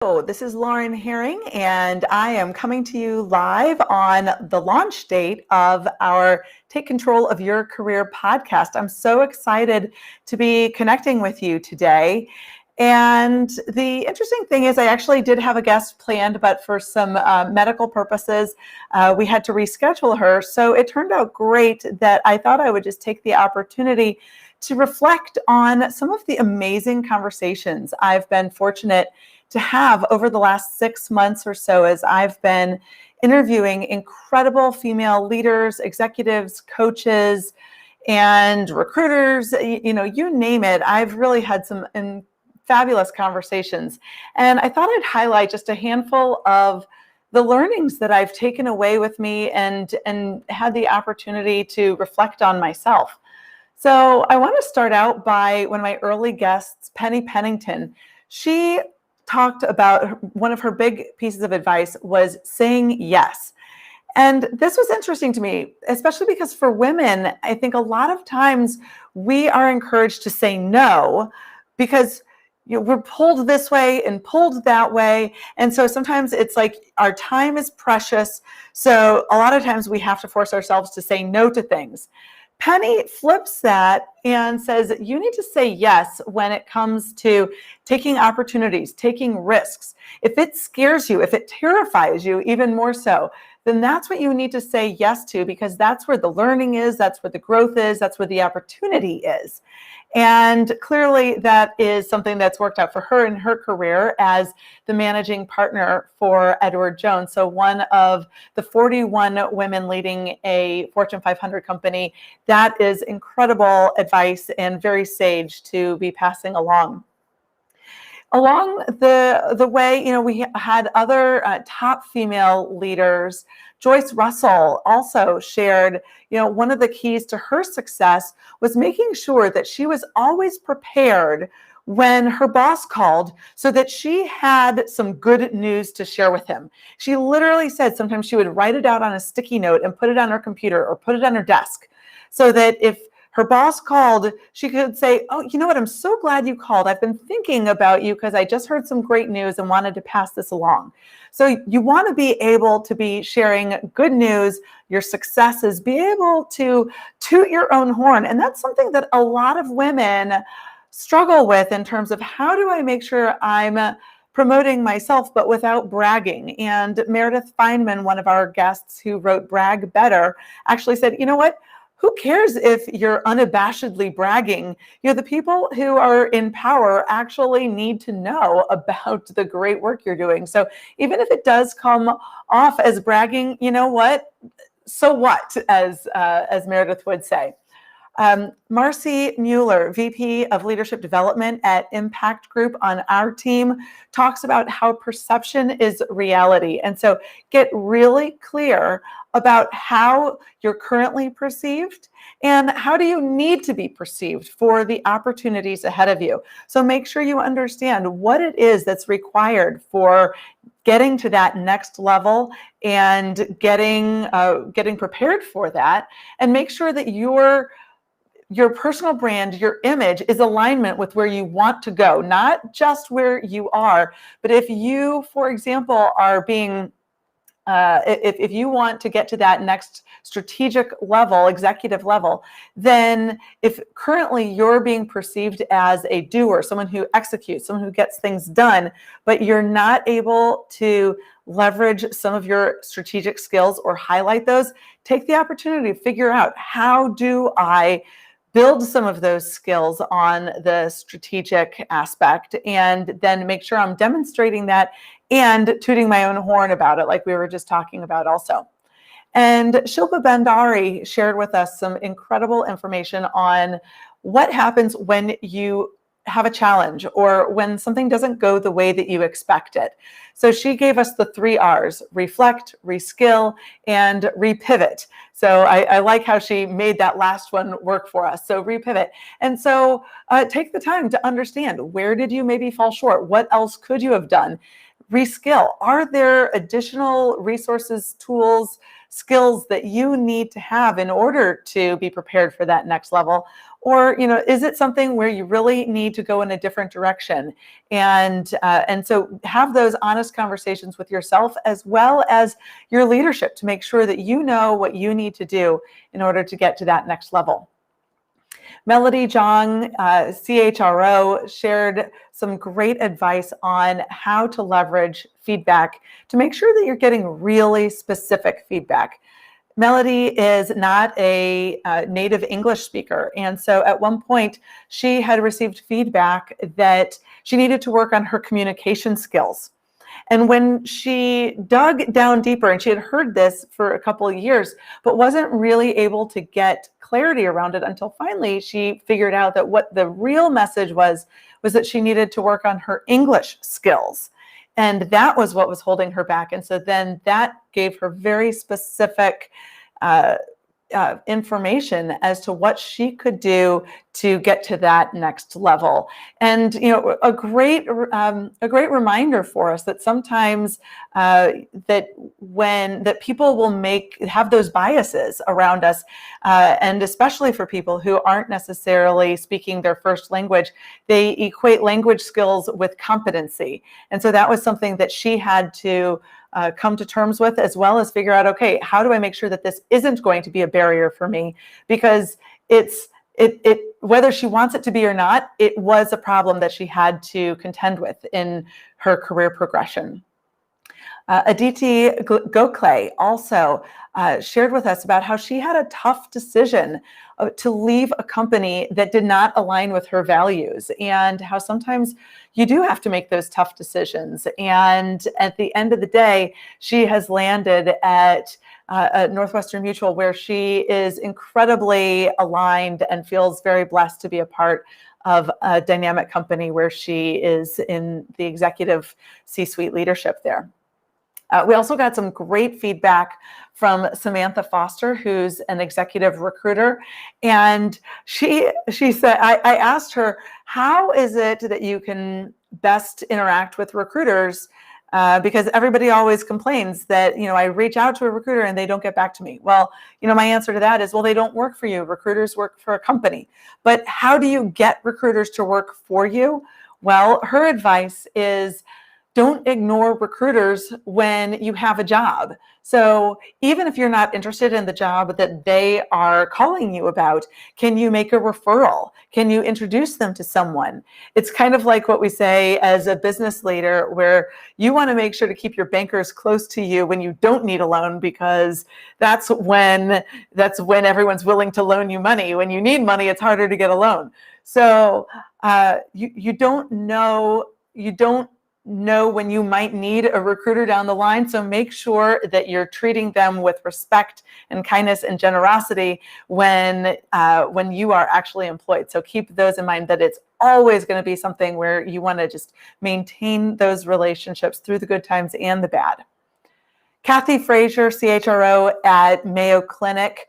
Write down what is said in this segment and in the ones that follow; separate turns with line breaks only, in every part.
This is Lauren Herring, and I am coming to you live on the launch date of our Take Control of Your Career podcast. I'm so excited to be connecting with you today. And the interesting thing is I actually did have a guest planned, but for some medical purposes, we had to reschedule her. So it turned out great that I thought I would just take the opportunity to reflect on some of the amazing conversations I've been fortunate to have over the last 6 months or so as I've been interviewing incredible female leaders, executives, coaches, and recruiters, you name it. I've really had some fabulous conversations. And I thought I'd highlight just a handful of the learnings that I've taken away with me and had the opportunity to reflect on myself. So I want to start out by one of my early guests, Penny Pennington. She talked about one of her big pieces of advice was saying yes. And this was interesting to me, especially because for women, I think a lot of times we are encouraged to say no because we're pulled this way and pulled that way. And so sometimes it's like our time is precious. So a lot of times we have to force ourselves to say no to things. Penny flips that and says, you need to say yes when it comes to taking opportunities, taking risks. If it scares you, if it terrifies you even more so, then that's what you need to say yes to, because that's where the learning is, that's where the growth is, that's where the opportunity is. And clearly that is something that's worked out for her in her career as the managing partner for Edward Jones. So one of the 41 women leading a Fortune 500 company. That is incredible advice and very sage to be passing along. Along the way, we had other top female leaders. Joyce Russell also shared, one of the keys to her success was making sure that she was always prepared when her boss called so that she had some good news to share with him. She literally said sometimes she would write it out on a sticky note and put it on her computer or put it on her desk so that if her boss called, she could say, oh, you know what? I'm so glad you called. I've been thinking about you because I just heard some great news and wanted to pass this along. So you want to be able to be sharing good news, your successes, be able to toot your own horn. And that's something that a lot of women struggle with in terms of how do I make sure I'm promoting myself, but without bragging. And Meredith Feynman, one of our guests who wrote Brag Better, actually said, you know what? Who cares if you're unabashedly bragging? The people who are in power actually need to know about the great work you're doing. So even if it does come off as bragging, you know what? So what, as Meredith would say. Marcy Mueller, VP of Leadership Development at Impact Group on our team, talks about how perception is reality. And so get really clear about how you're currently perceived and how do you need to be perceived for the opportunities ahead of you. So make sure you understand what it is that's required for getting to that next level and getting prepared for that, and make sure that your personal brand, your image is alignment with where you want to go, not just where you are. But if you, for example, are being if you want to get to that next strategic level, executive level, then if currently you're being perceived as a doer, someone who executes, someone who gets things done, but you're not able to leverage some of your strategic skills or highlight those, take the opportunity to figure out, how do I build some of those skills on the strategic aspect, and then make sure I'm demonstrating that and tooting my own horn about it, like we were just talking about also. And Shilpa Bhandari shared with us some incredible information on what happens when you have a challenge or when something doesn't go the way that you expect it. So she gave us the 3 R's: reflect, reskill, and repivot. So I like how she made that last one work for us. So repivot. And so take the time to understand, where did you maybe fall short? What else could you have done? reskill? Are there additional resources, tools, skills that you need to have in order to be prepared for that next level? Or, is it something where you really need to go in a different direction? And so have those honest conversations with yourself as well as your leadership to make sure that you know what you need to do in order to get to that next level. Melody Jong, CHRO, shared some great advice on how to leverage feedback to make sure that you're getting really specific feedback. Melody is not a native English speaker. And so at one point, she had received feedback that she needed to work on her communication skills. And when she dug down deeper, and she had heard this for a couple of years, but wasn't really able to get clarity around it until finally she figured out that what the real message was that she needed to work on her English skills. And that was what was holding her back. And so then that gave her very specific information as to what she could do to get to that next level. And a great reminder for us that sometimes that people will have those biases around us, and especially for people who aren't necessarily speaking their first language, they equate language skills with competency. And so that was something that she had to come to terms with, as well as figure out, okay, how do I make sure that this isn't going to be a barrier for me? Because whether she wants it to be or not, it was a problem that she had to contend with in her career progression. Aditi Gokhale also shared with us about how she had a tough decision to leave a company that did not align with her values, and how sometimes you do have to make those tough decisions. And at the end of the day, she has landed at Northwestern Mutual, where she is incredibly aligned and feels very blessed to be a part of a dynamic company where she is in the executive C-suite leadership there. We also got some great feedback from Samantha Foster, who's an executive recruiter. And she said, I asked her, how is it that you can best interact with recruiters? Because everybody always complains that, I reach out to a recruiter and they don't get back to me. Well, my answer to that is, well, they don't work for you. Recruiters work for a company. But how do you get recruiters to work for you? Well, her advice is, don't ignore recruiters when you have a job. So even if you're not interested in the job that they are calling you about, can you make a referral? Can you introduce them to someone? It's kind of like what we say as a business leader, where you want to make sure to keep your bankers close to you when you don't need a loan, because that's when everyone's willing to loan you money. When you need money, it's harder to get a loan. So you don't know when you might need a recruiter down the line. So make sure that you're treating them with respect and kindness and generosity when you are actually employed. So keep those in mind, that it's always going to be something where you want to just maintain those relationships through the good times and the bad. Kathy Frazier, CHRO at Mayo Clinic,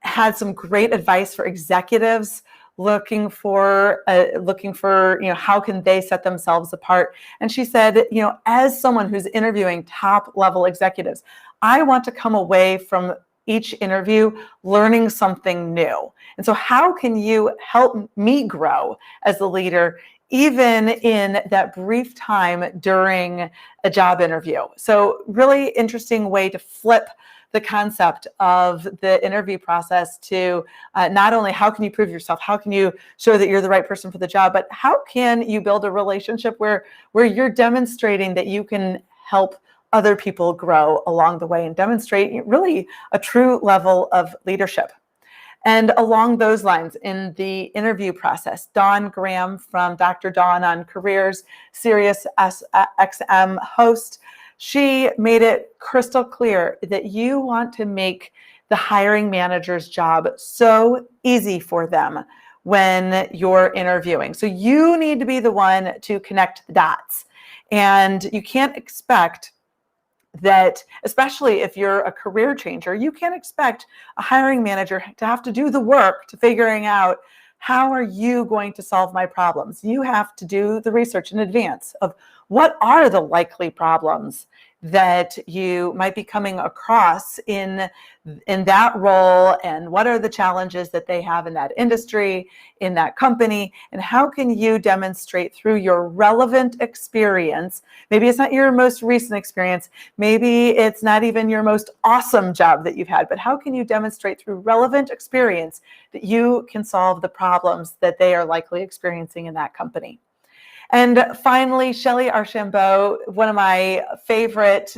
had some great advice for executives looking for how can they set themselves apart. And she said, as someone who's interviewing top level executives, I want to come away from each interview learning something new. And so how can you help me grow as a leader, even in that brief time during a job interview? So really interesting way to flip the concept of the interview process to not only how can you prove yourself, how can you show that you're the right person for the job, but how can you build a relationship where you're demonstrating that you can help other people grow along the way and demonstrate really a true level of leadership. And along those lines, in the interview process, Dawn Graham from Dr. Dawn on Careers, Sirius XM host, she made it crystal clear that you want to make the hiring manager's job so easy for them when you're interviewing. So you need to be the one to connect the dots. And you can't expect that, especially if you're a career changer, you can't expect a hiring manager to have to do the work to figuring out, how are you going to solve my problems? You have to do the research in advance of what are the likely problems that you might be coming across in that role, and what are the challenges that they have in that industry, in that company, and how can you demonstrate through your relevant experience? Maybe it's not your most recent experience, maybe it's not even your most awesome job that you've had, but how can you demonstrate through relevant experience that you can solve the problems that they are likely experiencing in that company? And finally, Shelley Archambault, one of my favorite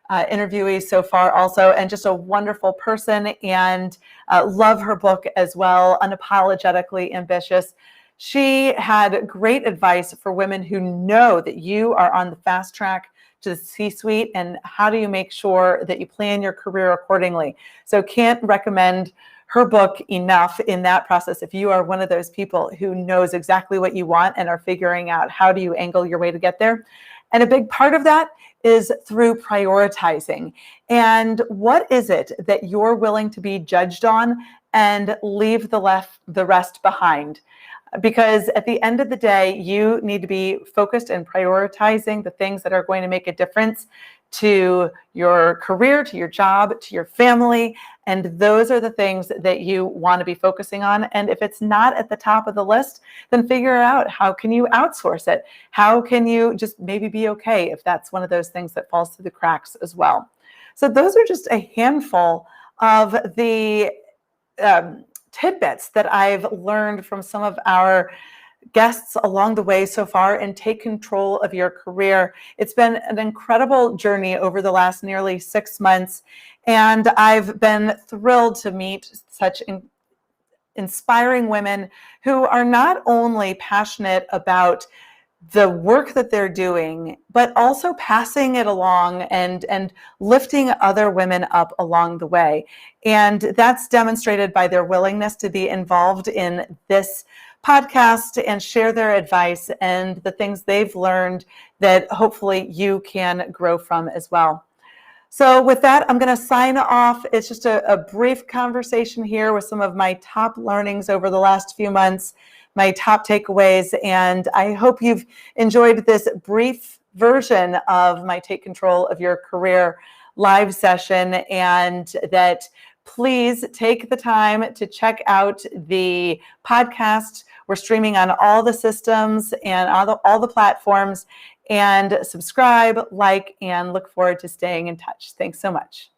interviewees so far also, and just a wonderful person, and love her book as well, Unapologetically Ambitious. She had great advice for women who know that you are on the fast track to the C-suite, and how do you make sure that you plan your career accordingly. So can't recommend her book enough in that process if you are one of those people who knows exactly what you want and are figuring out how do you angle your way to get there. And a big part of that is through prioritizing. And what is it that you're willing to be judged on and leave the rest behind? Because at the end of the day, you need to be focused and prioritizing the things that are going to make a difference to your career, to your job, to your family. And those are the things that you want to be focusing on. And if it's not at the top of the list, then figure out how can you outsource it? How can you just maybe be okay if that's one of those things that falls through the cracks as well? So those are just a handful of the tidbits that I've learned from some of our guests along the way so far, and take control of your career. It's been an incredible journey over the last nearly 6 months, and I've been thrilled to meet such inspiring women who are not only passionate about the work that they're doing, but also passing it along and lifting other women up along the way. And that's demonstrated by their willingness to be involved in this podcast and share their advice and the things they've learned that hopefully you can grow from as well. So with that, I'm going to sign off. It's just a brief conversation here with some of my top learnings over the last few months, my top takeaways, and I hope you've enjoyed this brief version of my Take Control of Your Career live session, and that please take the time to check out the podcast. We're streaming on all the systems and all the platforms, and subscribe, like, and look forward to staying in touch. Thanks so much.